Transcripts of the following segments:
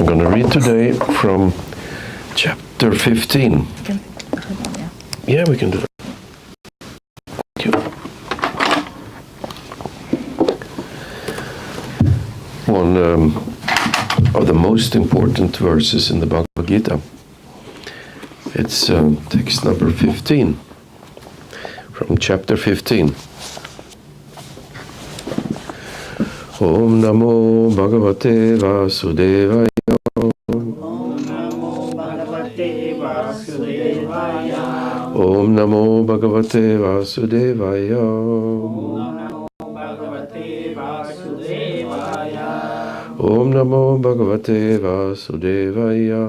I'm going to read today from chapter 15. Yeah, we can do that. Thank you. One of the most important verses in the Bhagavad Gita. It's text number 15 from chapter 15. Om Namo Bhagavate Vasudevaya. Om Namo Bhagavate Vasudevaya. Om Namo Bhagavate Vasudevaya. Om Namo Bhagavate Vasudevaya. Om Namo Bhagavate Vasudevaya.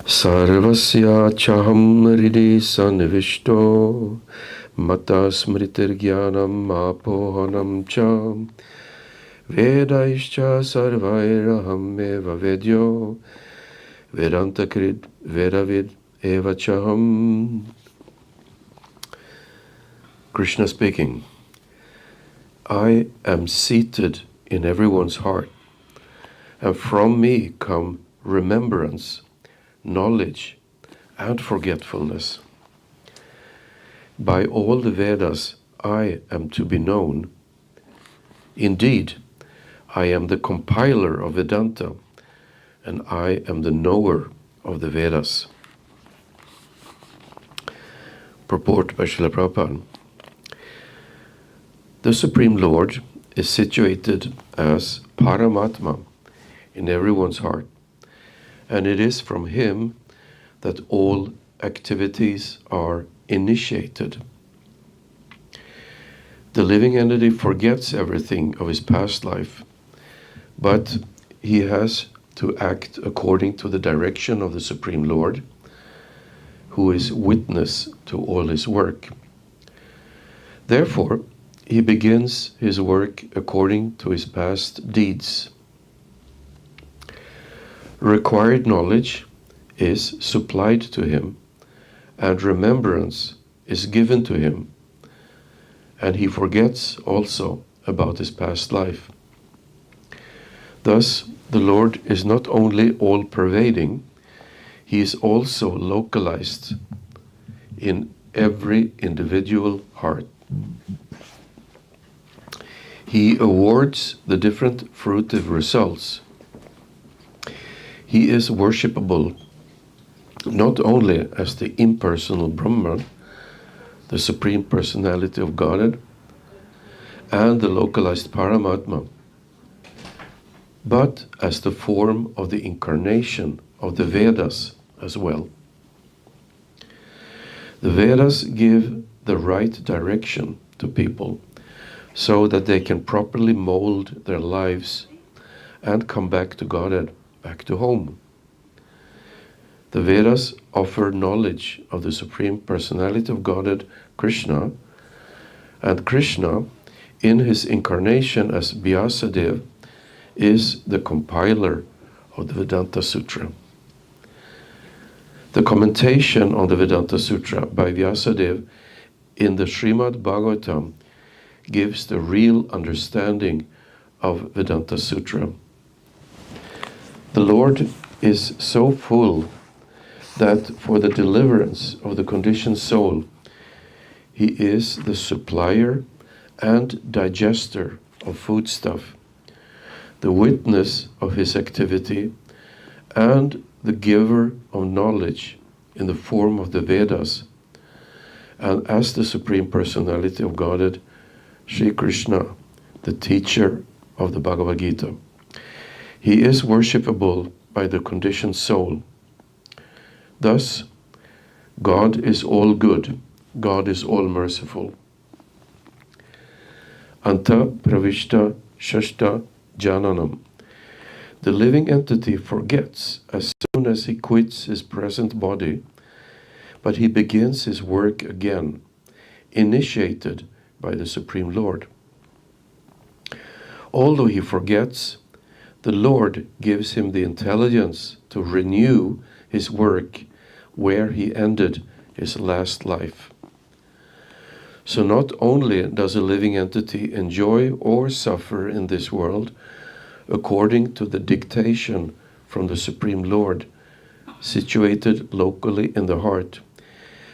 Sarvasya chaham ridi sanivishto mata smritir jnanam apohanam cha vedaischa sarvairaham eva vedyo vedantakrid vedavid eva chaham. Krishna speaking. I am seated in everyone's heart, and from me come remembrance, knowledge, and forgetfulness. By all the Vedas, I am to be known. Indeed, I am the compiler of Vedanta, and I am the knower of the Vedas. Purport by Srila Prabhupada. The Supreme Lord is situated as Paramatma in everyone's heart, and it is from Him that all activities are initiated. The living entity forgets everything of his past life, but he has to act according to the direction of the Supreme Lord, who is witness to all his work. Therefore, he begins his work according to his past deeds. Required knowledge is supplied to him, and remembrance is given to him, and he forgets also about his past life. Thus, the Lord is not only all-pervading, he is also localized in every individual heart. He awards the different fruitive results. He is worshipable not only as the impersonal Brahman, the Supreme Personality of Godhead, and the localized Paramatma, but as the form of the incarnation of the Vedas as well. The Vedas give the right direction to people so that they can properly mold their lives and come back to Godhead, back to home. The Vedas offer knowledge of the Supreme Personality of Godhead, Krishna, and Krishna, in his incarnation as Vyasadeva, is the compiler of the Vedanta Sutra. The commentation on the Vedanta Sutra by Vyasadeva in the Srimad Bhagavatam gives the real understanding of Vedanta Sutra. The Lord is so full that for the deliverance of the conditioned soul, He is the supplier and digester of foodstuff, the witness of His activity, and the giver of knowledge in the form of the Vedas, and as the Supreme Personality of Godhead, Sri Krishna, the teacher of the Bhagavad Gita. He is worshipable by the conditioned soul. Thus, God is all good, God is all merciful. Anta pravishta shashta jananam. The living entity forgets as soon as he quits his present body, but he begins his work again, initiated by the Supreme Lord. Although he forgets, the Lord gives him the intelligence to renew his work where he ended his last life. So not only does a living entity enjoy or suffer in this world according to the dictation from the Supreme Lord, situated locally in the heart,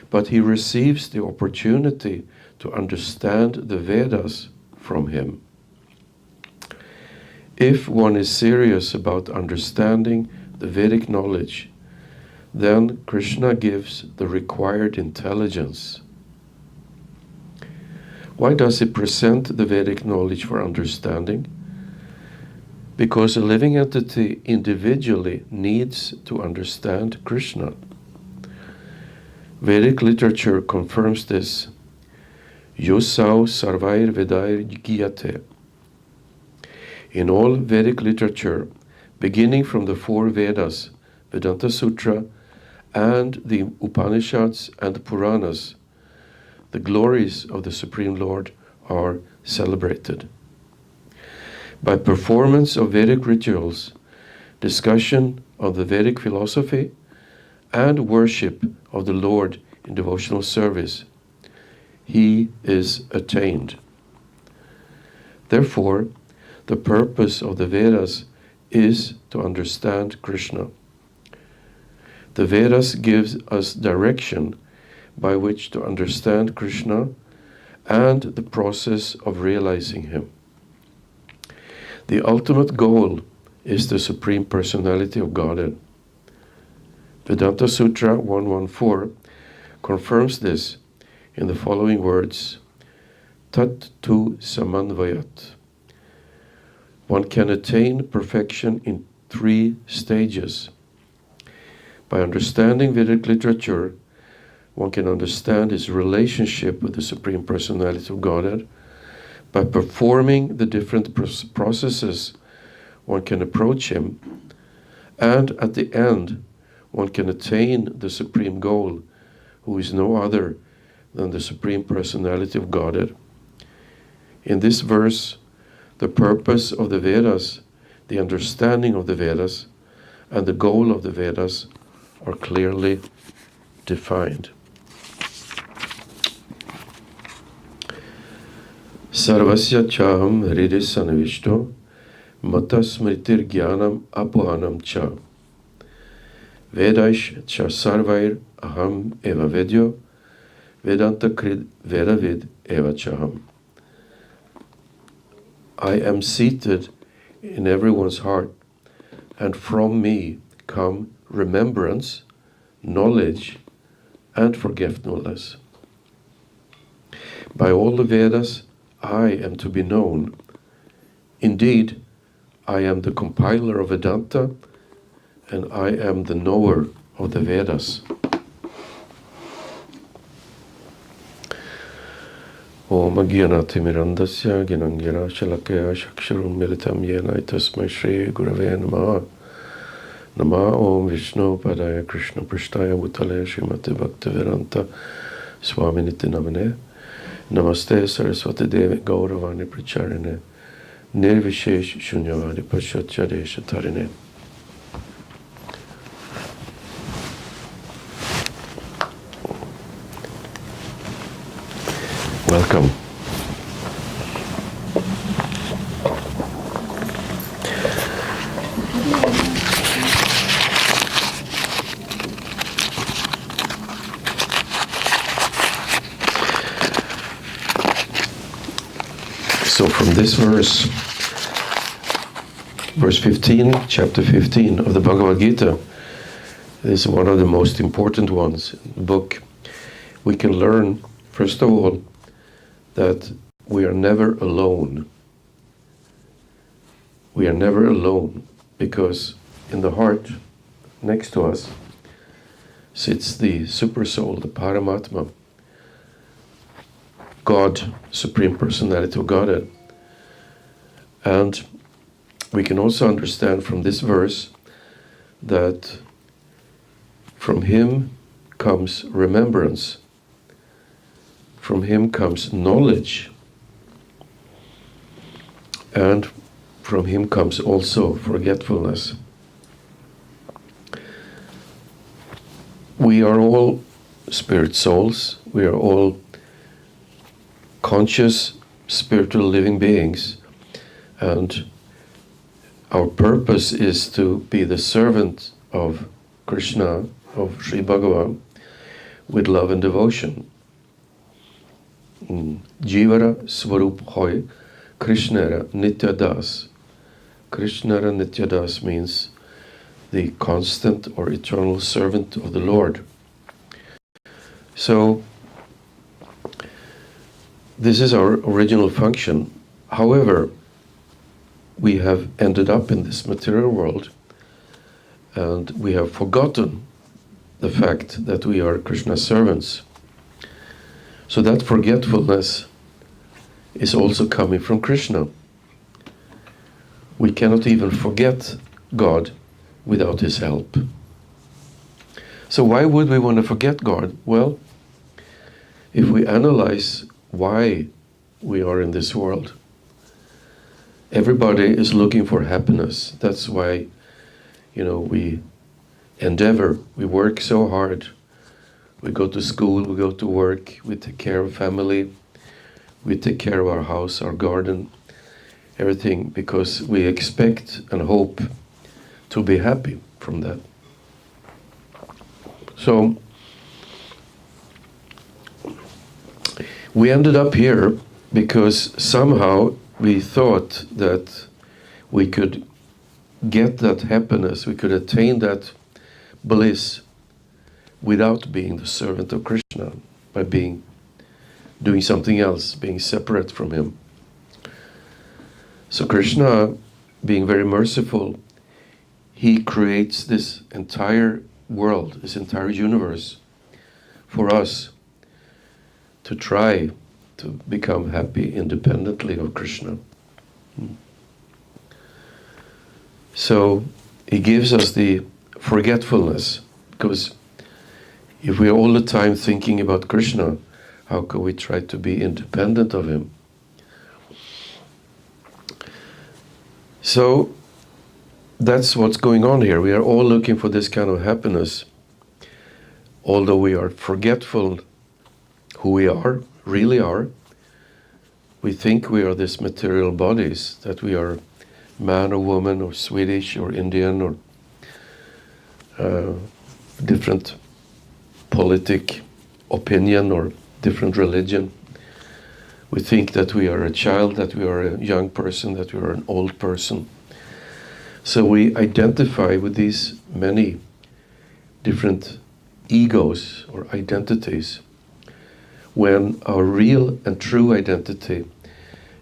but he receives the opportunity to understand the Vedas from him. If one is serious about understanding the Vedic knowledge, then Krishna gives the required intelligence. Why does he present the Vedic knowledge for understanding? Because a living entity individually needs to understand Krishna. Vedic literature confirms this. Yosau sarvair vedair giyate. In all Vedic literature, beginning from the 4 Vedas, Vedanta Sutra, and the Upanishads and Puranas, the glories of the Supreme Lord are celebrated. By performance of Vedic rituals, discussion of the Vedic philosophy, and worship of the Lord in devotional service, he is attained. Therefore, the purpose of the Vedas is to understand Krishna. The Vedas gives us direction by which to understand Krishna and the process of realizing him. The ultimate goal is the Supreme Personality of Godhead. Vedanta Sutra 114 confirms this in the following words: Tat tu samanvayat. One can attain perfection in 3 stages. By understanding Vedic literature, one can understand his relationship with the Supreme Personality of Godhead. By performing the different processes, one can approach him, and at the end, one can attain the supreme goal, who is no other than the Supreme Personality of Godhead. In this verse, the purpose of the Vedas, the understanding of the Vedas, and the goal of the Vedas are clearly defined. Sarvasya chaham hridis anavishto mata smritir jnanam apohanam cha Vedaish cha sarvair aham eva vedyo Vedanta krid vedavid eva chaham. I am seated in everyone's heart, and from me come remembrance, knowledge, and forgetfulness. By all the Vedas, I am to be known. Indeed, I am the compiler of Vedanta, and I am the knower of the Vedas. Om Agyanati Mirandasya Ginangira Shalakaya Shaksharum Militam Yena Tasmai Shri Gurave Namaha. Nama Om Vishnu Padaya Krishna Prishtaya Bhutale Srimati Bhaktivedanta Swaminiti Namane. Namaste Saraswati Devi Gauravani Pracharine Nirvishesh Shunyavadi Paschatyadesh Tarine. Welcome. So from this verse 15, chapter 15 of the Bhagavad Gita, is one of the most important ones in the book. We can learn, first of all, that we are never alone. We are never alone, because in the heart, next to us, sits the Super Soul, the Paramatma, God, Supreme Personality of Godhead. And we can also understand from this verse that from him comes remembrance, from him comes knowledge, and from him comes also forgetfulness. We are all spirit souls. We are all conscious spiritual living beings, and our purpose is to be the servant of Krishna, of Sri Bhagavan, with love and devotion. Jivara Svarup Hoy, Krishnara Nityadas. Krishnara Nityadas means the constant or eternal servant of the Lord. So, this is our original function. However, we have ended up in this material world, and we have forgotten the fact that we are Krishna's servants. So that forgetfulness is also coming from Krishna. We cannot even forget God without His help. So why would we want to forget God? Well, if we analyze why we are in this world, everybody is looking for happiness. That's why, we endeavor, we work so hard. We go to school, we go to work, we take care of family, we take care of our house, our garden, everything, because we expect and hope to be happy from that. So, we ended up here because somehow we thought that we could get that happiness, we could attain that bliss without being the servant of Krishna, by doing something else, being separate from Him. So Krishna, being very merciful, He creates this entire world, this entire universe for us to try to become happy independently of Krishna. So He gives us the forgetfulness, because if we're all the time thinking about Krishna, how can we try to be independent of Him? So that's what's going on here. We are all looking for this kind of happiness, although we are forgetful who we are, really are. We think we are these material bodies, that we are man or woman or Swedish or Indian or different politic opinion or different religion. We think that we are a child, that we are a young person, that we are an old person. So we identify with these many different egos or identities, when our real and true identity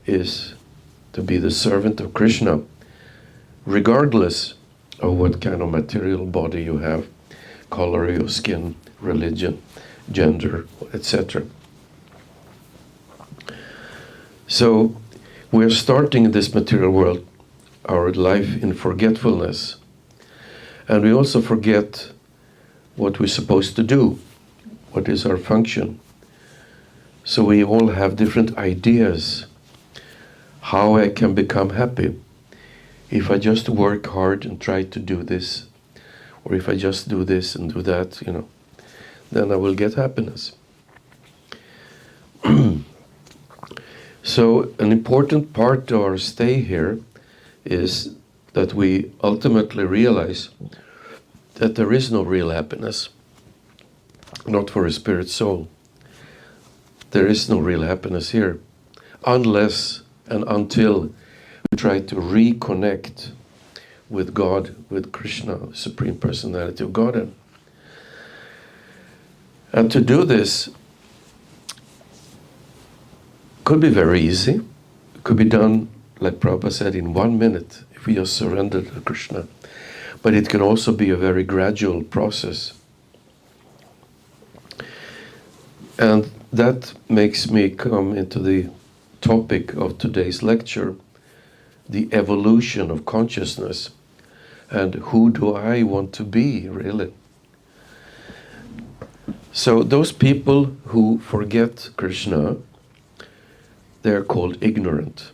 is to be the servant of Krishna, regardless of what kind of material body you have, color of your skin, religion, gender, etc. So we're starting in this material world, our life in forgetfulness, and we also forget what we're supposed to do, what is our function. So we all have different ideas how I can become happy. If I just work hard and try to do this, or if I just do this and do that, then I will get happiness. So an important part of our stay here is that we ultimately realize that there is no real happiness, not for a spirit soul. There is no real happiness here, unless and until we try to reconnect with God, with Krishna, the Supreme Personality of Godhead. And to do this could be very easy. It could be done, like Prabhupada said, in 1 minute, if we just surrender to Krishna. But it can also be a very gradual process. And that makes me come into the topic of today's lecture, the evolution of consciousness, and who do I want to be, really? So those people who forget Krishna, they're called ignorant.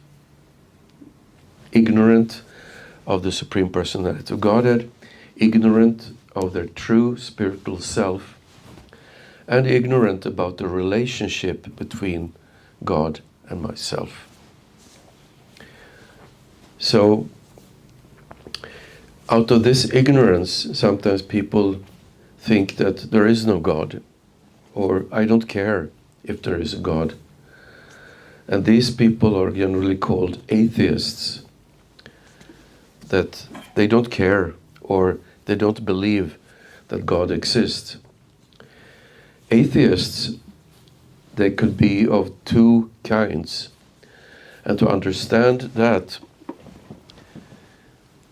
Ignorant of the Supreme Personality of Godhead, ignorant of their true spiritual self, and ignorant about the relationship between God and myself. So, out of this ignorance, sometimes people think that there is no God, or I don't care if there is a God. And these people are generally called atheists, that they don't care or they don't believe that God exists. Atheists, they could be of two kinds. And to understand that,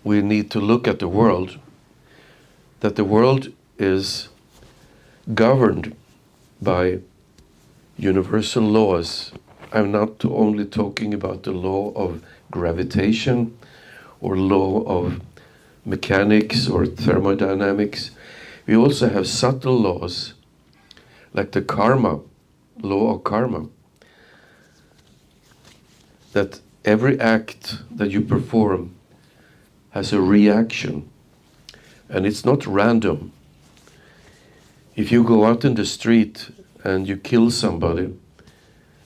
we need to look at the world, that the world is governed by universal laws. I'm not only talking about the law of gravitation or law of mechanics or thermodynamics. We also have subtle laws like the karma, law of karma, that every act that you perform has a reaction, and it's not random. If you go out in the street and you kill somebody,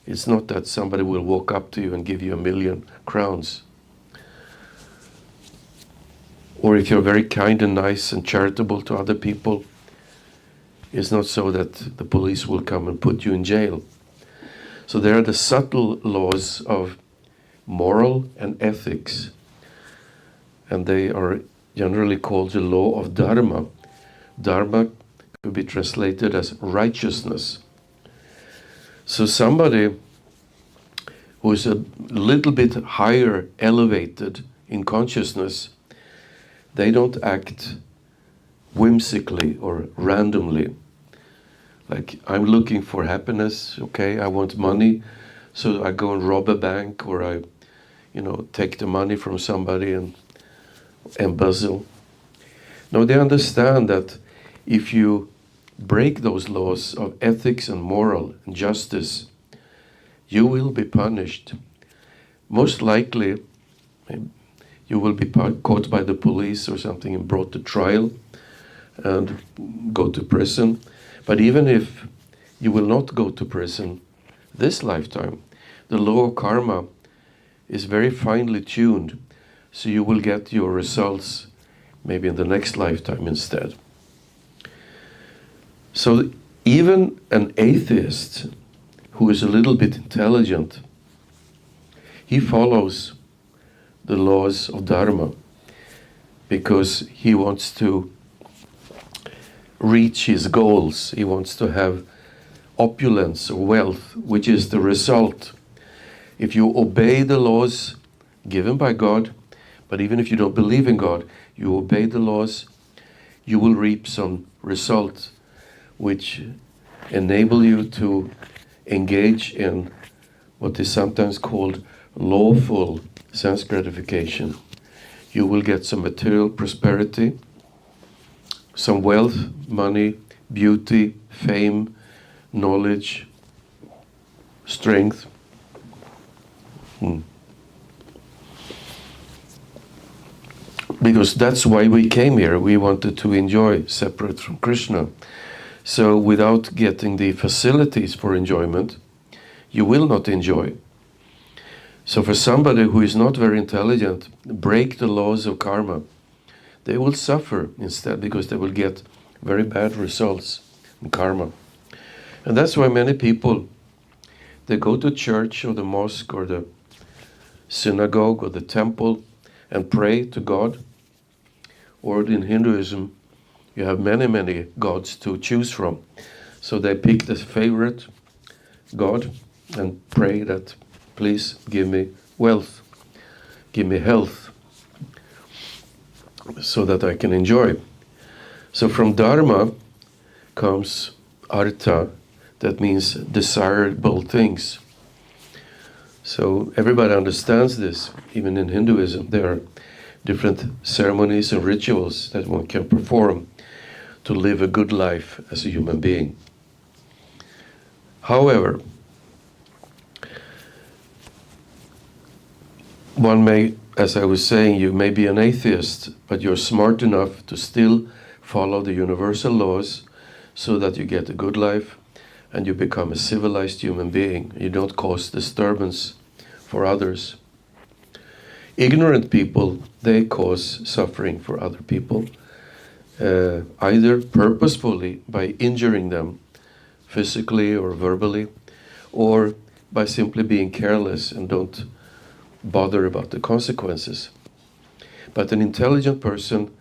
it's not that somebody will walk up to you and give you 1,000,000 crowns. Or if you're very kind and nice and charitable to other people, it's not so that the police will come and put you in jail. So there are the subtle laws of moral and ethics, and they are generally called the law of dharma. Dharma could be translated as righteousness. So somebody who is a little bit higher elevated in consciousness, they don't act whimsically or randomly. Like, I'm looking for happiness, okay, I want money, so I go and rob a bank, or I, take the money from somebody and embezzle. No, they understand that if you break those laws of ethics and moral and justice, you will be punished. Most likely, you will be caught by the police or something and brought to trial and go to prison. But even if you will not go to prison this lifetime, the law of karma is very finely tuned, so you will get your results maybe in the next lifetime instead. So even an atheist who is a little bit intelligent, he follows the laws of dharma because he wants to reach his goals. He wants to have opulence or wealth, which is the result. If you obey the laws given by God, but even if you don't believe in God, you obey the laws, you will reap some result which enable you to engage in what is sometimes called lawful sense gratification. You will get some material prosperity, some wealth, money, beauty, fame, knowledge, strength. Because that's why we came here. We wanted to enjoy separate from Krishna. So without getting the facilities for enjoyment, you will not enjoy. So for somebody who is not very intelligent, break the laws of karma, they will suffer instead because they will get very bad results in karma. And that's why many people, they go to church or the mosque or the synagogue or the temple and pray to God. Or in Hinduism, you have many, many gods to choose from. So they pick the favorite God and pray that, please give me wealth, give me health, so that I can enjoy. So from dharma comes artha, that means desirable things. So everybody understands this. Even in Hinduism, there are different ceremonies and rituals that one can perform to live a good life as a human being. However, one may, as I was saying, you may be an atheist, but you're smart enough to still follow the universal laws so that you get a good life and you become a civilized human being. You don't cause disturbance for others. Ignorant people, they cause suffering for other people, either purposefully by injuring them physically or verbally, or by simply being careless and don't bother about the consequences. But an intelligent person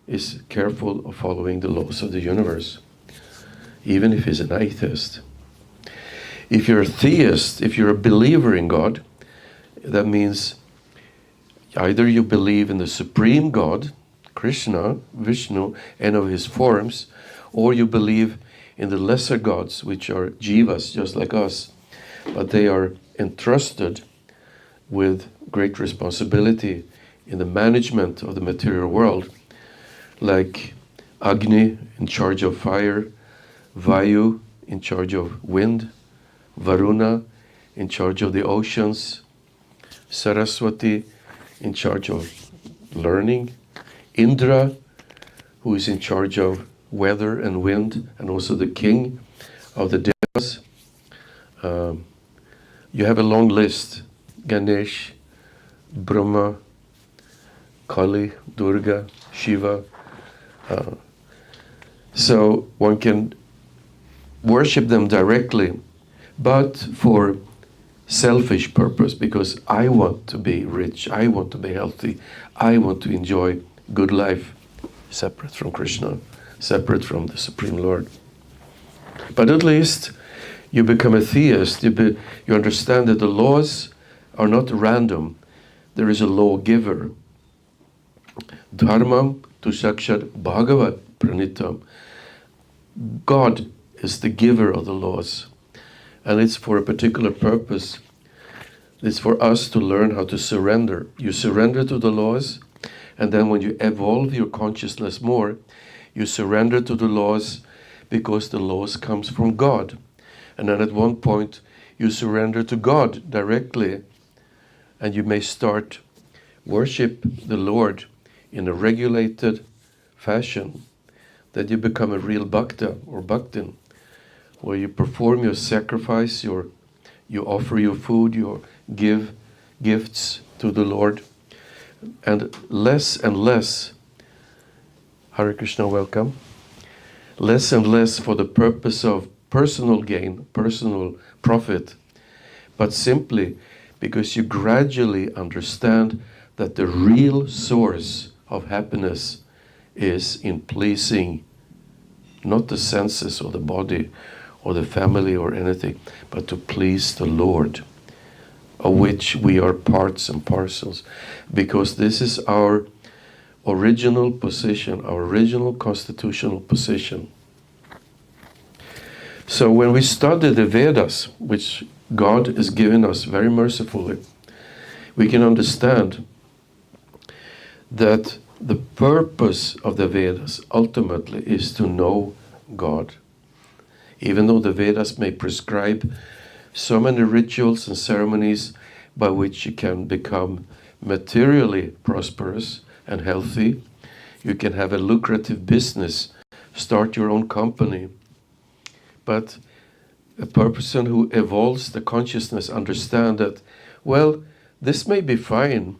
is careful of following the laws of the universe, even if he's an atheist. If you're a theist, if you're a believer in God, that means either you believe in the supreme God, Krishna, Vishnu, and of his forms, or you believe in the lesser gods, which are jivas, just like us, but they are entrusted with great responsibility in the management of the material world, like Agni in charge of fire, Vayu in charge of wind, Varuna in charge of the oceans, Saraswati in charge of learning, Indra, who is in charge of weather and wind, and also the king of the devas. You have a long list: Ganesh, Brahma, Kali, Durga, Shiva. So one can worship them directly, but for selfish purpose, because I want to be rich, I want to be healthy, I want to enjoy good life, separate from Krishna, separate from the Supreme Lord. But at least you become a theist, you understand that the laws are not random. There is a lawgiver. Dharmam tu sakshat bhagavat pranitam. God is the giver of the laws, and it's for a particular purpose. It's for us to learn how to surrender. You surrender to the laws, and then when you evolve your consciousness more, you surrender to the laws because the laws comes from God. And then at one point, you surrender to God directly, and you may start worship the Lord in a regulated fashion, that you become a real bhakta or bhaktin, where you perform your sacrifice, you offer your food, you give gifts to the Lord, and less, Hare Krishna, welcome, less and less for the purpose of personal gain, personal profit, but simply because you gradually understand that the real source of happiness is in pleasing not the senses or the body or the family or anything, but to please the Lord, of which we are parts and parcels, because this is our original position, our original constitutional position. So when we study the Vedas, which God has given us very mercifully, we can understand that the purpose of the Vedas ultimately is to know God. Even though the Vedas may prescribe so many rituals and ceremonies by which you can become materially prosperous and healthy, you can have a lucrative business, start your own company. But a person who evolves the consciousness understands that, well, this may be fine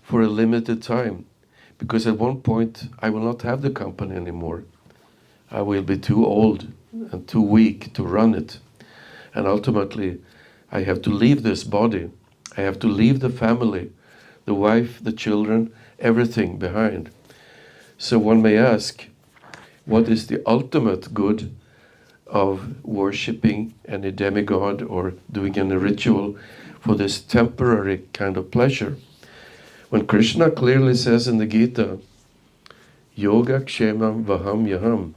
for a limited time, because at one point I will not have the company anymore. I will be too old and too weak to run it. And ultimately, I have to leave this body. I have to leave the family, the wife, the children, everything behind. So one may ask, what is the ultimate good of worshipping any demigod or doing any ritual for this temporary kind of pleasure? When Krishna clearly says in the Gita, Yoga Kshemam Vaham Yaham,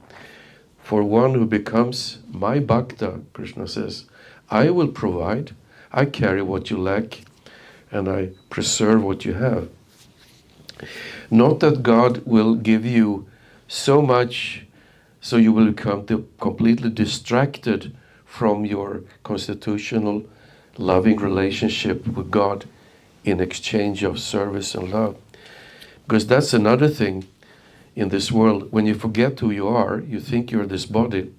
for one who becomes my bhakta, Krishna says, I will provide, I carry what you lack, and I preserve what you have. Not that God will give you so much so you will become completely distracted from your constitutional loving relationship with God in exchange of service and love. Because that's another thing in this world. When you forget who you are, you think you're this body,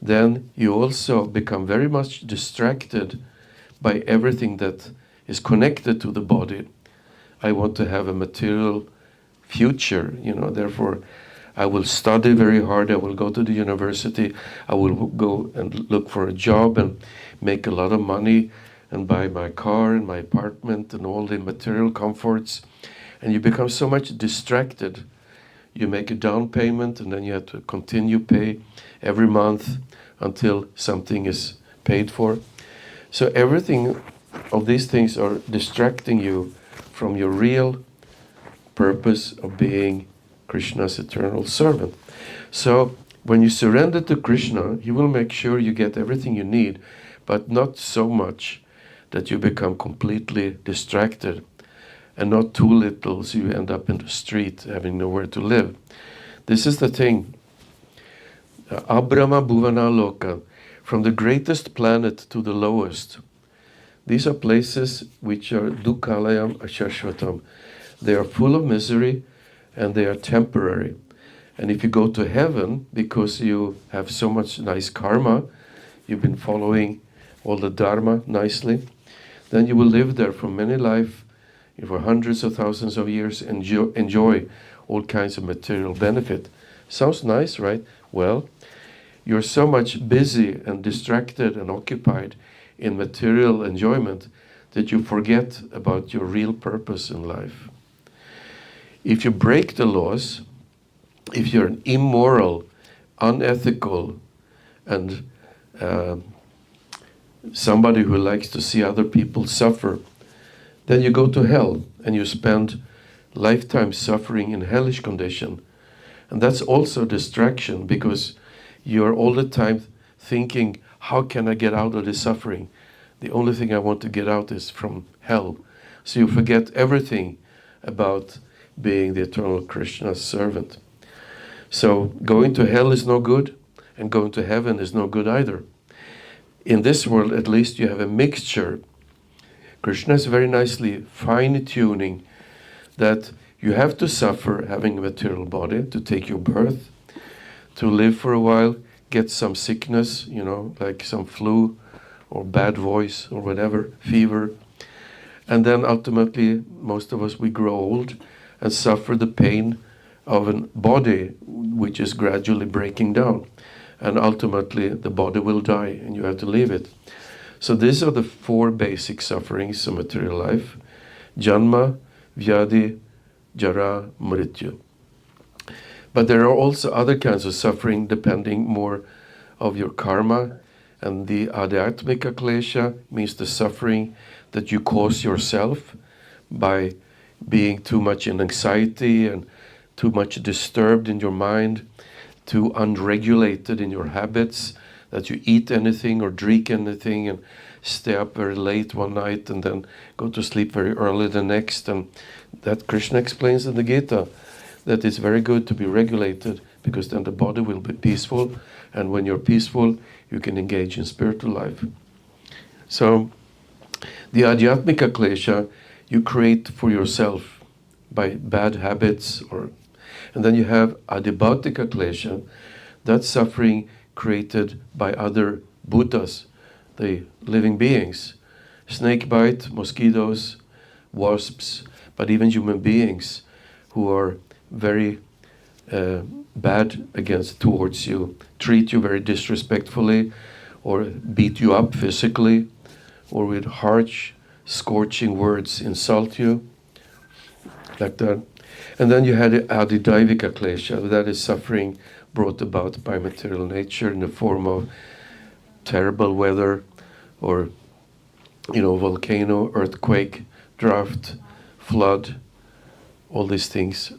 then you also become very much distracted by everything that is connected to the body. I want to have a material future, therefore I will study very hard, I will go to the university, I will go and look for a job and make a lot of money and buy my car and my apartment and all the material comforts. And you become so much distracted. You make a down payment and then you have to continue pay every month until something is paid for. So everything of these things are distracting you from your real purpose of being Krishna's eternal servant. So when you surrender to Krishna, he will make sure you get everything you need, but not so much that you become completely distracted, and not too little so you end up in the street having nowhere to live. This is the thing. Abrama Bhuvana Loka, from the greatest planet to the lowest. These are places which are dukhalayam ashashvatam. They are full of misery and they are temporary. And if you go to heaven, because you have so much nice karma, you've been following all the dharma nicely, then you will live there for many lives, for hundreds of thousands of years, and enjoy all kinds of material benefit. Sounds nice, right? Well, you're so much busy and distracted and occupied in material enjoyment that you forget about your real purpose in life. If you break the laws, if you're an immoral, unethical, and somebody who likes to see other people suffer, then you go to hell and you spend lifetime suffering in hellish condition. And that's also distraction, because you're all the time thinking, how can I get out of this suffering? The only thing I want to get out is from hell. So you forget everything about being the eternal Krishna's servant. So going to hell is no good, and going to heaven is no good either. In this world, at least, you have a mixture. Krishna is very nicely fine-tuning that you have to suffer having a material body, to take your birth, to live for a while, get some sickness, like some flu or bad voice or whatever, fever. And then ultimately, most of us, we grow old and suffer the pain of a body which is gradually breaking down. And ultimately, the body will die and you have to leave it. So these are the four basic sufferings of material life: Janma, Vyadi, Jara, Mrityu. But there are also other kinds of suffering depending more of your karma. And the Adhyatmika Klesha means the suffering that you cause yourself by being too much in anxiety and too much disturbed in your mind, too unregulated in your habits, that you eat anything or drink anything and stay up very late one night and then go to sleep very early the next. And that Krishna explains in the Gita, that it's very good to be regulated, because then the body will be peaceful, and when you're peaceful, you can engage in spiritual life. So the Adhyatmika Klesha you create for yourself by bad habits, and then you have Adibhautika Klesha, that's suffering created by other Buddhas, the living beings. Snake bite, mosquitoes, wasps, but even human beings who are very bad towards you, treat you very disrespectfully, or beat you up physically, or with harsh, scorching words insult you, like that. And then you had Adidaivika Klesha, that is suffering brought about by material nature in the form of terrible weather, or volcano, earthquake, drought, flood, all these things.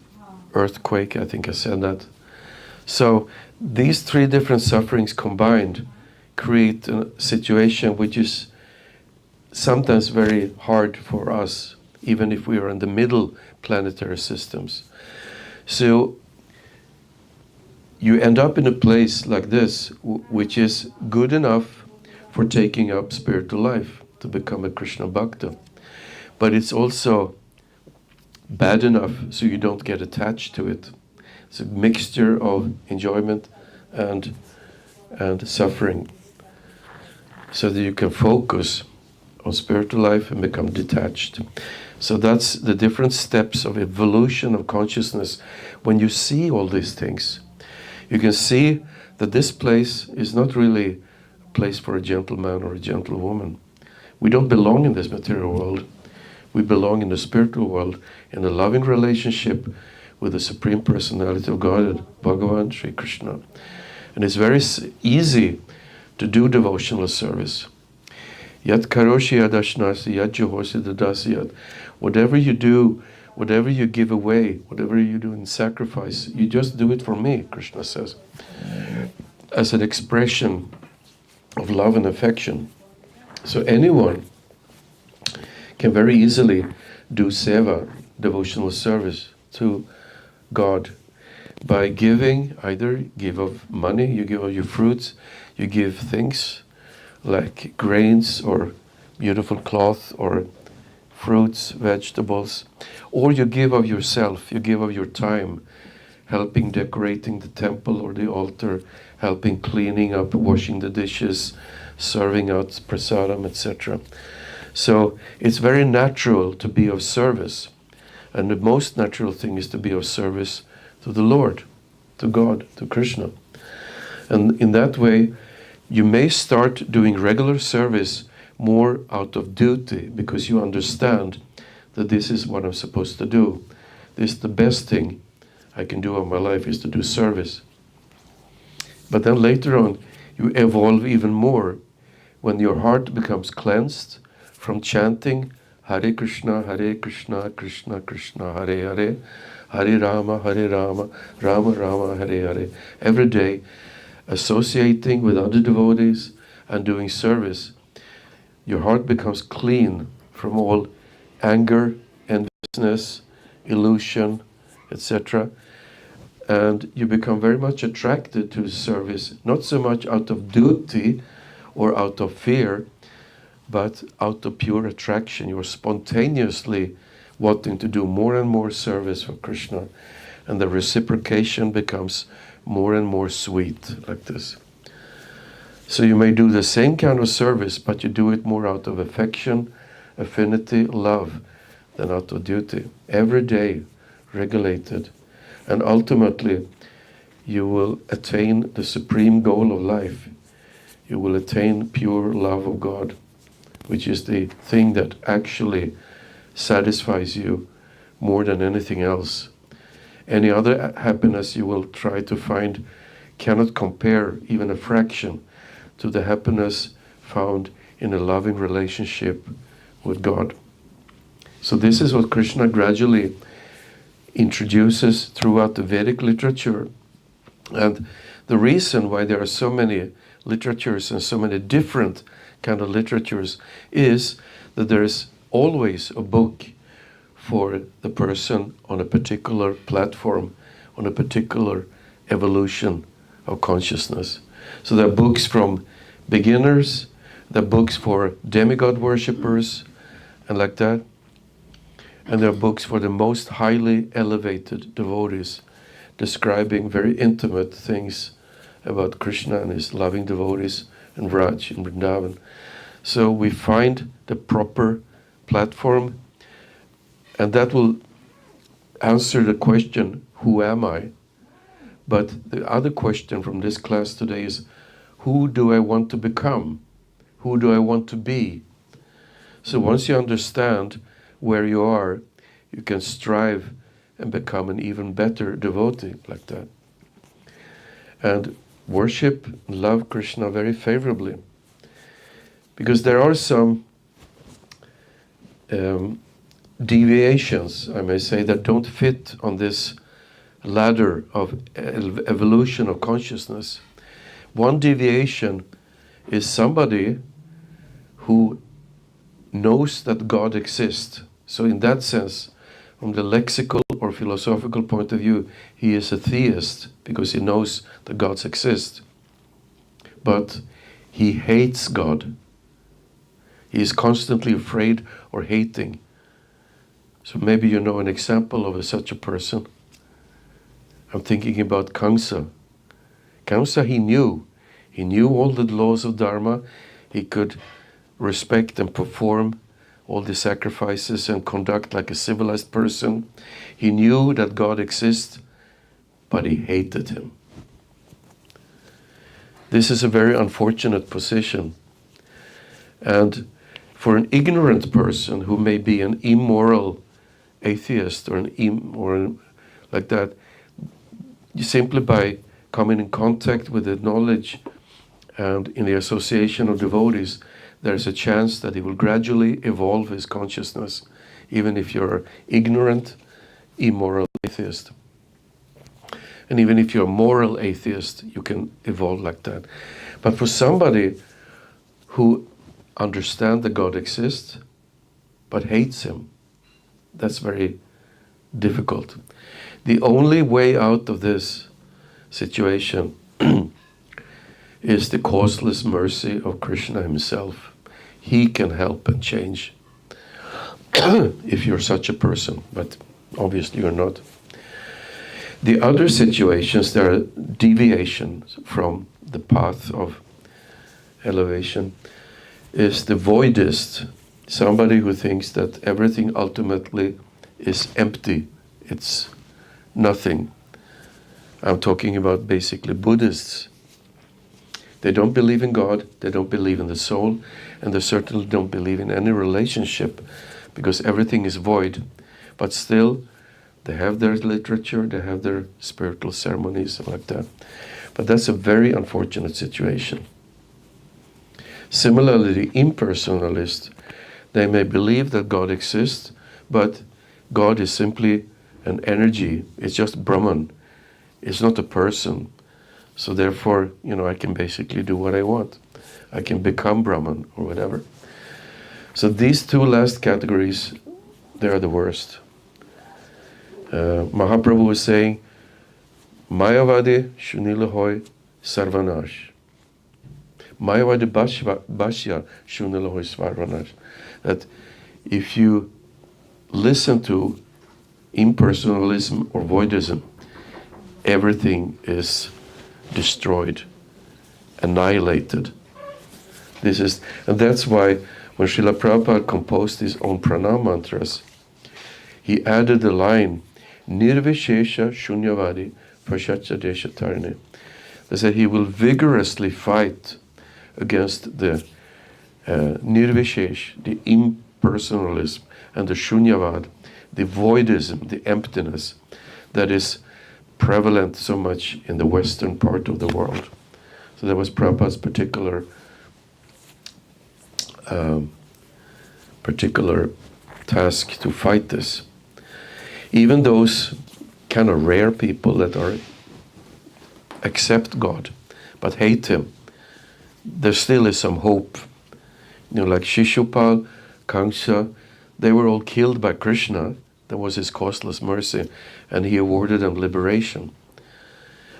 Earthquake, I think I said that. So these three different sufferings combined create a situation which is sometimes very hard for us, even if we are in the middle planetary systems. So you end up in a place like this, which is good enough for taking up spiritual life, to become a Krishna Bhakta. But it's also bad enough so you don't get attached to it. It's a mixture of enjoyment and and suffering, so that you can focus on spiritual life and become detached. So that's the different steps of evolution of consciousness. When you see all these things, you can see that this place is not really a place for a gentleman or a gentlewoman. We don't belong in this material world. We belong in the spiritual world, in a loving relationship with the Supreme Personality of Godhead, Bhagavan Sri Krishna. And it's very easy to do devotional service. Yat karoshi adashnasi, yat juhosi dadasiyat. Whatever you do, whatever you give away, whatever you do in sacrifice, you just do it for me, Krishna says, as an expression of love and affection. So anyone can very easily do seva, devotional service to God, by giving, either give of money, you give of your fruits, you give things like grains or beautiful cloth or fruits, vegetables, or you give of yourself, you give of your time, helping decorating the temple or the altar, helping cleaning up, washing the dishes, serving out prasadam, etc. So it's very natural to be of service. And the most natural thing is to be of service to the Lord, to God, to Krishna. And in that way, you may start doing regular service more out of duty, because you understand that this is what I'm supposed to do. This is the best thing I can do in my life, is to do service. But then later on, you evolve even more when your heart becomes cleansed from chanting Hare Krishna, Krishna Krishna, Hare Hare, Hare Rama, Rama Rama, Hare Hare. Every day, associating with other devotees and doing service, your heart becomes clean from all anger, enviousness, illusion, etc. And you become very much attracted to service, not so much out of duty or out of fear, but out of pure attraction. You're spontaneously wanting to do more and more service for Krishna, and the reciprocation becomes more and more sweet, like this. So you may do the same kind of service, but you do it more out of affection, affinity, love, than out of duty. Every day, regulated. And ultimately, you will attain the supreme goal of life. You will attain pure love of God, which is the thing that actually satisfies you more than anything else. Any other happiness you will try to find cannot compare even a fraction to the happiness found in a loving relationship with God. So this is what Krishna gradually introduces throughout the Vedic literature. And the reason why there are so many literatures and so many different kind of literatures is that there is always a book for the person on a particular platform, on a particular evolution of consciousness. So there are books from beginners, there are books for demigod worshippers, and like that. And there are books for the most highly elevated devotees, describing very intimate things about Krishna and his loving devotees and Vraj in Vrindavan. So we find the proper platform, and that will answer the question, who am I? But the other question from this class today is, who do I want to become? Who do I want to be? So once you understand where you are, you can strive and become an even better devotee like that. And worship and love Krishna very favorably. Because there are some deviations, I may say, that don't fit on this ladder of evolution of consciousness. One deviation is somebody who knows that God exists. So in that sense, from the lexical or philosophical point of view, he is a theist because he knows that gods exist. But he hates God. He is constantly afraid or hating. So maybe you know an example of such a person. I'm thinking about Kamsa. Kamsa, he knew He knew all the laws of Dharma. He could respect and perform all the sacrifices and conduct like a civilized person. He knew that God exists, but he hated him. This is a very unfortunate position. And for an ignorant person who may be an immoral atheist or like that, you simply by coming in contact with the knowledge and in the association of devotees, there's a chance that he will gradually evolve his consciousness, even if you're ignorant, immoral atheist. And even if you're a moral atheist, you can evolve like that. But for somebody who understands that God exists, but hates him, that's very difficult. The only way out of this situation is the causeless mercy of Krishna himself. He can help and change if you're such a person, but obviously you're not. The other situations, there are deviations from the path of elevation, is the voidist, somebody who thinks that everything ultimately is empty, it's nothing. I'm talking about basically Buddhists. They don't believe in God, they don't believe in the soul, and they certainly don't believe in any relationship because everything is void. But still, they have their literature, they have their spiritual ceremonies like that. But that's a very unfortunate situation. Similarly, the impersonalist, they may believe that God exists, but God is simply an energy. It's just Brahman. It's not a person. So therefore, I can basically do what I want. I can become Brahman or whatever. So these two last categories, they are the worst. Mahaprabhu was saying, Mayavadi Shunilahoy Sarvanash. Mayavadi Bhashya Shunilahoy Sarvanash. That if you listen to impersonalism or voidism, everything is destroyed, annihilated. And that's why when Srila Prabhupada composed his own pranam mantras, he added the line, Nirvishesha Shunyavadi Prashatya Deshatarne. They said he will vigorously fight against the Nirvishesh, the impersonalism, and the Shunyavad, the voidism, the emptiness that is prevalent so much in the western part of the world. So that was Prabhupada's particular task to fight this. Even those kind of rare people that accept God but hate him, there still is some hope. Like Shishupal, Kamsa, they were all killed by Krishna. That was his causeless mercy, and he awarded them liberation.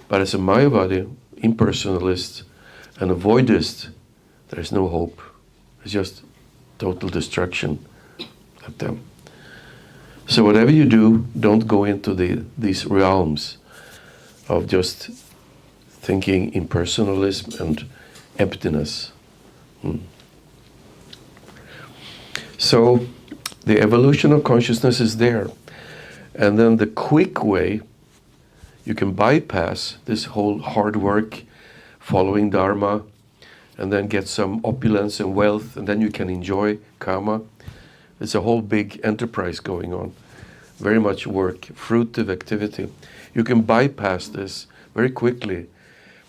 But as a Mayavadi, impersonalist, and a voidist, there's no hope. It's just total destruction of them. So whatever you do, don't go into these realms of just thinking impersonalism and emptiness. So the evolution of consciousness is there. And then the quick way, you can bypass this whole hard work, following Dharma, and then get some opulence and wealth, and then you can enjoy Kama. It's a whole big enterprise going on. Very much work, fruitive activity. You can bypass this very quickly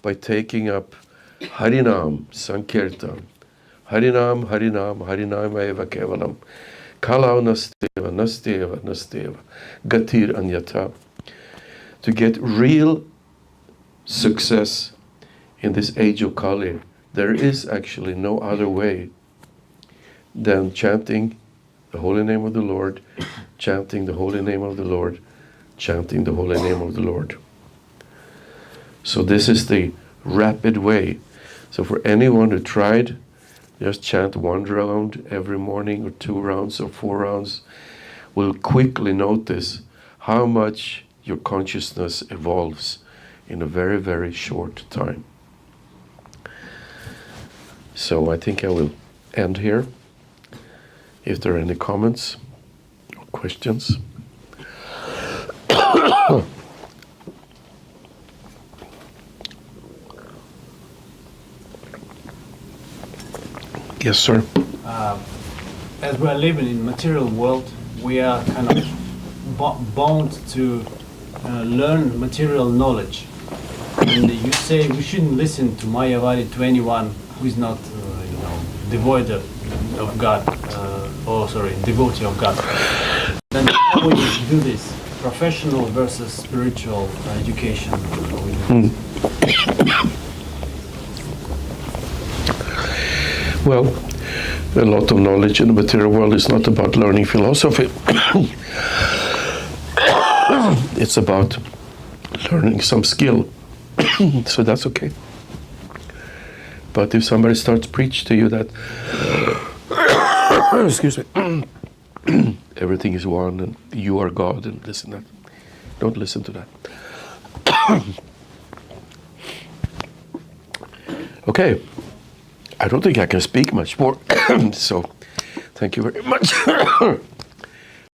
by taking up Harinam, Sankirtan. Harinam, Harinam, Harinam eva kevalam. Kalau nasteva, nasteva, nasteva. Gatir anyata. To get real success in this age of Kali, there is actually no other way than chanting the holy name of the Lord, chanting the holy name of the Lord, chanting the holy name of the Lord. So this is the rapid way. So for anyone who tried, just chant 1 round every morning, or 2 rounds, or 4 rounds, will quickly notice how much your consciousness evolves in a very, very short time. So I think I will end here. If there are any comments or questions. Yes, sir. As we are living in material world, we are kind of bound to learn material knowledge. And you say we shouldn't listen to Mayavadi, to anyone who is not, devoid of God, devotee of God. Then how will you do this? Professional versus spiritual education. Well, a lot of knowledge in the material world is not about learning philosophy. It's about learning some skill. So that's okay. But if somebody starts to preach to you that excuse me, everything is one and you are God and this and that, don't listen to that. Okay. I don't think I can speak much more. So thank you very much.